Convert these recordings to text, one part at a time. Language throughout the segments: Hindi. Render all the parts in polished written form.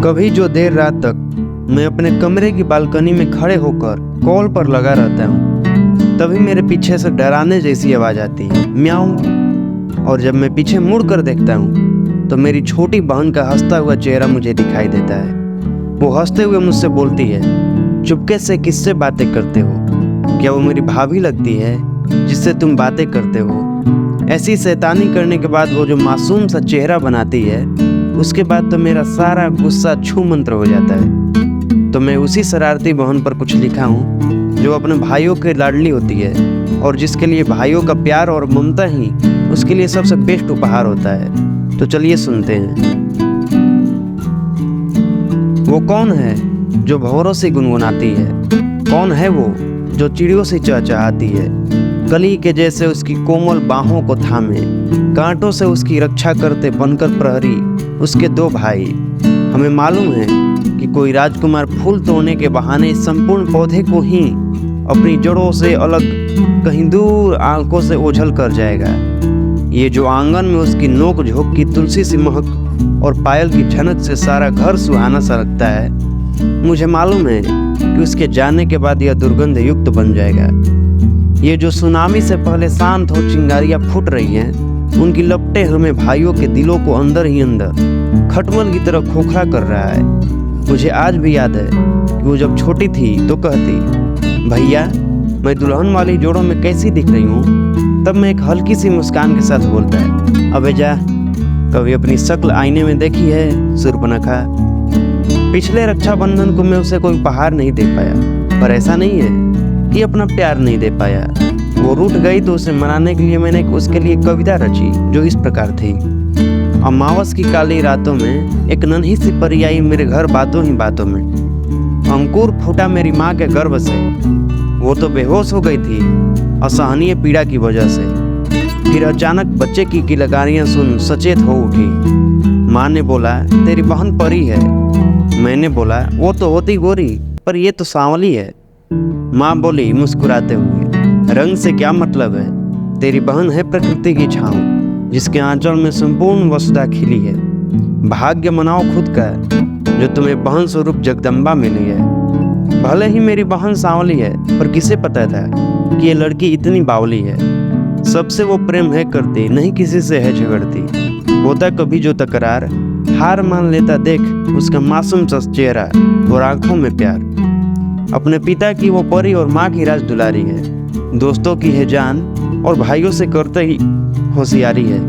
कभी जो देर रात तक मैं अपने कमरे की बालकनी में खड़े होकर कॉल पर लगा रहता हूँ, तभी मेरे पीछे से डराने जैसी आवाज़ आती है, म्याऊं। और जब मैं पीछे मुड़ कर देखता हूँ तो मेरी छोटी बहन का हंसता हुआ चेहरा मुझे दिखाई देता है। वो हंसते हुए मुझसे बोलती है, चुपके से किससे बातें करते हो? क्या वो मेरी भाभी लगती है जिससे तुम बातें करते हो? ऐसी शैतानी करने के बाद वो जो मासूम सा चेहरा बनाती है, उसके बाद तो मेरा सारा गुस्सा छू मंत्र हो जाता है। तो मैं उसी शरारती बहन पर कुछ लिखा हूँ जो अपने भाइयों के लाडली होती है और जिसके लिए भाइयों का प्यार और ममता ही उसके लिए सबसे बेस्ट उपहार होता है। तो चलिए सुनते हैं। वो कौन है जो भंवरों से गुनगुनाती है? कौन है वो जो चिड़ियों से चहचहाती है? कली के जैसे उसकी कोमल बाहों को थामे, कांटों से उसकी रक्षा करते बनकर प्रहरी उसके दो भाई। हमें मालूम है कि कोई राजकुमार फूल तोड़ने के बहाने इस संपूर्ण पौधे को ही अपनी जड़ों से अलग कहीं दूर आंखों से ओझल कर जाएगा। ये जो आंगन में उसकी नोक झोंक की तुलसी सी महक और पायल की झनक से सारा घर सुहाना सा लगता है, मुझे मालूम है कि उसके जाने के बाद यह दुर्गंध युक्त बन जाएगा। ये जो सुनामी से पहले शांत हो चिंगारियां फूट रही हैं, उनकी लपटें हमें भाइयों के दिलों को अंदर ही अंदर खटमल की तरह खोखला कर रहा है। मुझे आज भी याद है कि वो जब छोटी थी तो कहती, भैया मैं दुल्हन वाली जोड़ों में कैसी दिख रही हूँ? तब मैं एक हल्की सी मुस्कान के साथ बोलता है, अबे जा, कभी अपनी शक्ल आईने में देखी है शूर्पणखा? पिछले रक्षाबंधन को मैं उसे कोई उपहार नहीं दे पाया, पर ऐसा नहीं है कि अपना प्यार नहीं दे पाया। वो रूठ गई तो उसे मनाने के लिए मैंने उसके लिए कविता रची जो इस प्रकार थी। अमावस की काली रातों में एक नन्ही सी परी आई मेरे घर बातों ही बातों में। अंकुर फूटा मेरी माँ के गर्भ से, वो तो बेहोश हो गई थी असहनीय पीड़ा की वजह से। फिर अचानक बच्चे की किलकारियां सुन सचेत हो उठी। माँ ने बोला, तेरी बहन परी है। मैंने बोला, वो तो होती गोरी, पर ये तो सांवली है। माँ बोली मुस्कुराते हुए, रंग से क्या मतलब है? तेरी बहन है प्रकृति की छाँव, जिसके आंचल में संपूर्ण वसुधा खिली है। भाग्य मनाओ खुद का जो तुम्हें बहन स्वरूप जगदम्बा मिली है। भले ही मेरी बहन सांवली है, पर किसे पता था कि ये लड़की इतनी बावली है। सबसे वो प्रेम है करती, नहीं किसी से है झगड़ती। होता कभी जो तकरार, हार मान लेता देख उसका मासूम सा चेहरा और आंखों में प्यार। अपने पिता की वो परी और माँ की राज दुलारी है। दोस्तों की है जान और भाइयों से करते ही होशियारी है।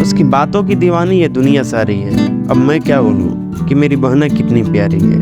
उसकी बातों की दीवानी ये दुनिया सारी है। अब मैं क्या बोलूं कि मेरी बहना कितनी प्यारी है।